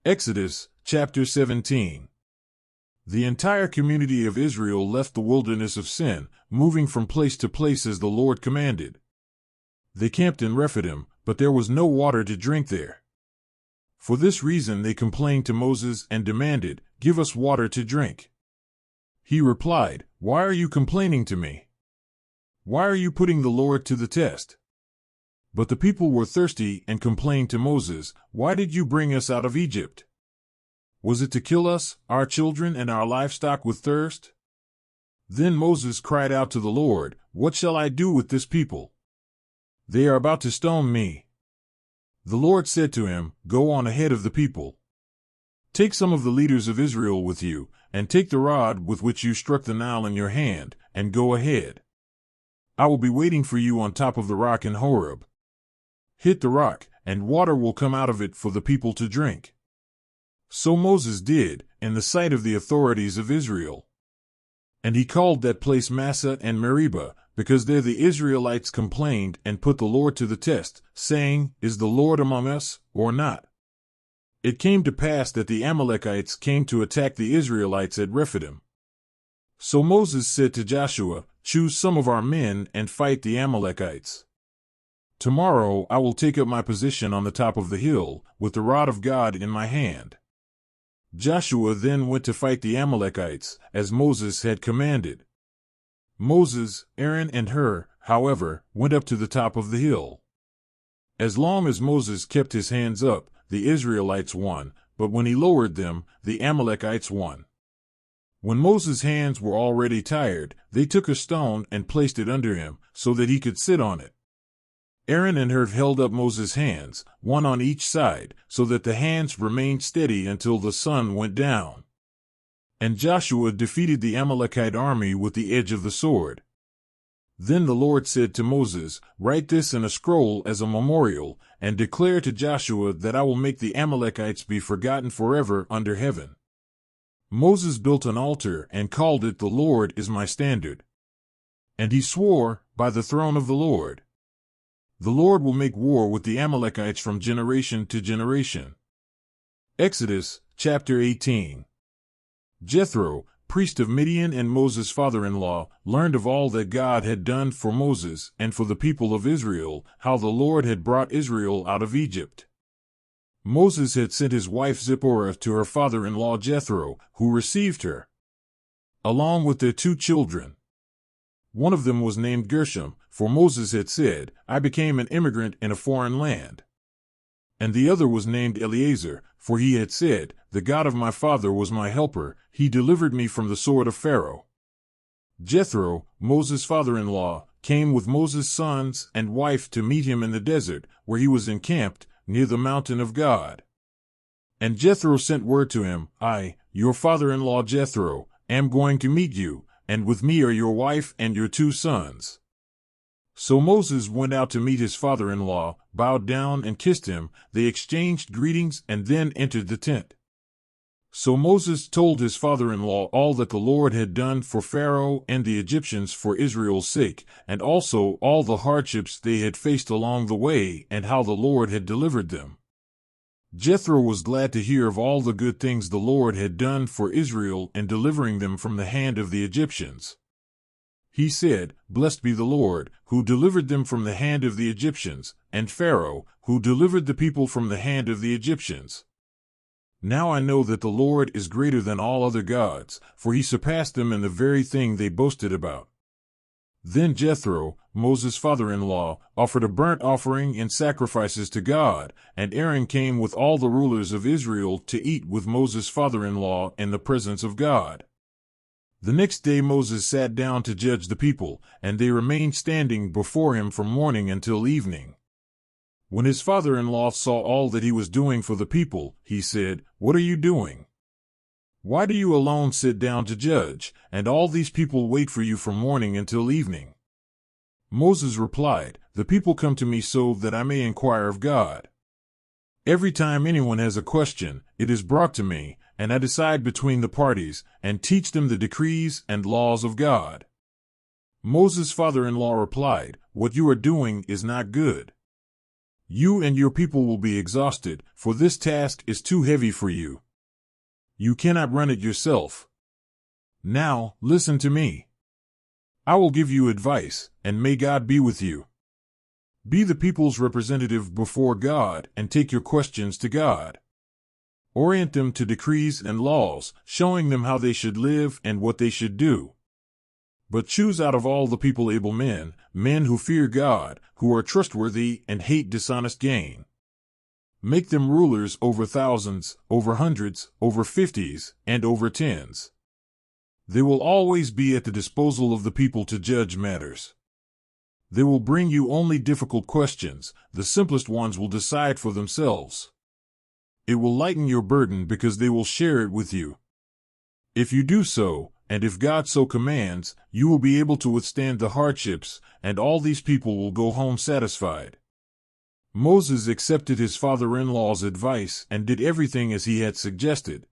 Exodus chapter 17. The entire community of Israel left the wilderness of Sin, moving from place to place as the Lord commanded. They camped in Rephidim, but there was no water to drink there. For this reason they complained to Moses and demanded, "Give us water to drink." He replied, "Why are you complaining to me? Why are you putting the Lord to the test?" But the people were thirsty and complained to Moses, "Why did you bring us out of Egypt? Was it to kill us, our children, and our livestock with thirst?" Then Moses cried out to the Lord, "What shall I do with this people? They are about to stone me." The Lord said to him, "Go on ahead of the people. Take some of the leaders of Israel with you, and take the rod with which you struck the Nile in your hand, and go ahead. I will be waiting for you on top of the rock in Horeb. Hit the rock, and water will come out of it for the people to drink." So Moses did, in the sight of the authorities of Israel. And he called that place Massah and Meribah, because there the Israelites complained and put the Lord to the test, saying, "Is the Lord among us, or not?" It came to pass that the Amalekites came to attack the Israelites at Rephidim. So Moses said to Joshua, "Choose some of our men and fight the Amalekites. Tomorrow I will take up my position on the top of the hill, with the rod of God in my hand." Joshua then went to fight the Amalekites, as Moses had commanded. Moses, Aaron, and Hur, however, went up to the top of the hill. As long as Moses kept his hands up, the Israelites won, but when he lowered them, the Amalekites won. When Moses' hands were already tired, they took a stone and placed it under him, so that he could sit on it. Aaron and Hur held up Moses' hands, one on each side, so that the hands remained steady until the sun went down. And Joshua defeated the Amalekite army with the edge of the sword. Then the Lord said to Moses, "Write this in a scroll as a memorial, and declare to Joshua that I will make the Amalekites be forgotten forever under heaven." Moses built an altar and called it "The Lord is my standard." And he swore, "By the throne of the Lord, the Lord will make war with the Amalekites from generation to generation." Exodus chapter 18. Jethro, priest of Midian and Moses' father-in-law, learned of all that God had done for Moses and for the people of Israel, how the Lord had brought Israel out of Egypt. Moses had sent his wife Zipporah to her father-in-law Jethro, who received her, along with their 2 children. One of them was named Gershom, for Moses had said, "I became an immigrant in a foreign land." And the other was named Eleazar, for he had said, "The God of my father was my helper, he delivered me from the sword of Pharaoh." Jethro, Moses' father-in-law, came with Moses' sons and wife to meet him in the desert, where he was encamped, near the mountain of God. And Jethro sent word to him, "I, your father-in-law Jethro, am going to meet you, and with me are your wife and your 2 sons." So Moses went out to meet his father-in-law, bowed down and kissed him. They exchanged greetings and then entered the tent. So Moses told his father-in-law all that the Lord had done for Pharaoh and the Egyptians for Israel's sake, and also all the hardships they had faced along the way and how the Lord had delivered them. Jethro was glad to hear of all the good things the Lord had done for Israel in delivering them from the hand of the Egyptians. He said, "Blessed be the Lord, who delivered them from the hand of the Egyptians, and Pharaoh, who delivered the people from the hand of the Egyptians. Now I know that the Lord is greater than all other gods, for he surpassed them in the very thing they boasted about." Then Jethro, Moses' father-in-law, offered a burnt offering and sacrifices to God, and Aaron came with all the rulers of Israel to eat with Moses' father-in-law in the presence of God. The next day Moses sat down to judge the people, and they remained standing before him from morning until evening. When his father-in-law saw all that he was doing for the people, he said, "What are you doing? Why do you alone sit down to judge, and all these people wait for you from morning until evening?" Moses replied, "The people come to me so that I may inquire of God. Every time anyone has a question, it is brought to me, and I decide between the parties, and teach them the decrees and laws of God." Moses' father-in-law replied, "What you are doing is not good. You and your people will be exhausted, for this task is too heavy for you. You cannot run it yourself. Now, listen to me. I will give you advice, and may God be with you. Be the people's representative before God and take your questions to God. Orient them to decrees and laws, showing them how they should live and what they should do. But choose out of all the people able men, men who fear God, who are trustworthy and hate dishonest gain. Make them rulers over thousands, over hundreds, over 50s, and over 10s. They will always be at the disposal of the people to judge matters. They will bring you only difficult questions, the simplest ones will decide for themselves. It will lighten your burden because they will share it with you. If you do so, and if God so commands, you will be able to withstand the hardships, and all these people will go home satisfied. Moses accepted his father-in-law's advice and did everything as he had suggested.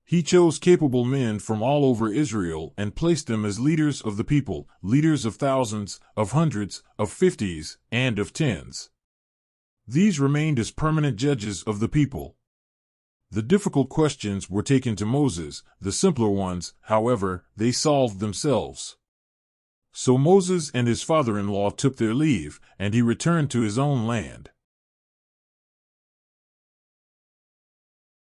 He chose capable men from all over Israel and placed them as leaders of the people, leaders of thousands, of hundreds, of 50s, and of 10s. These remained as permanent judges of the people. The difficult questions were taken to Moses, the simpler ones, however, they solved themselves. So Moses and his father-in-law took their leave, and he returned to his own land.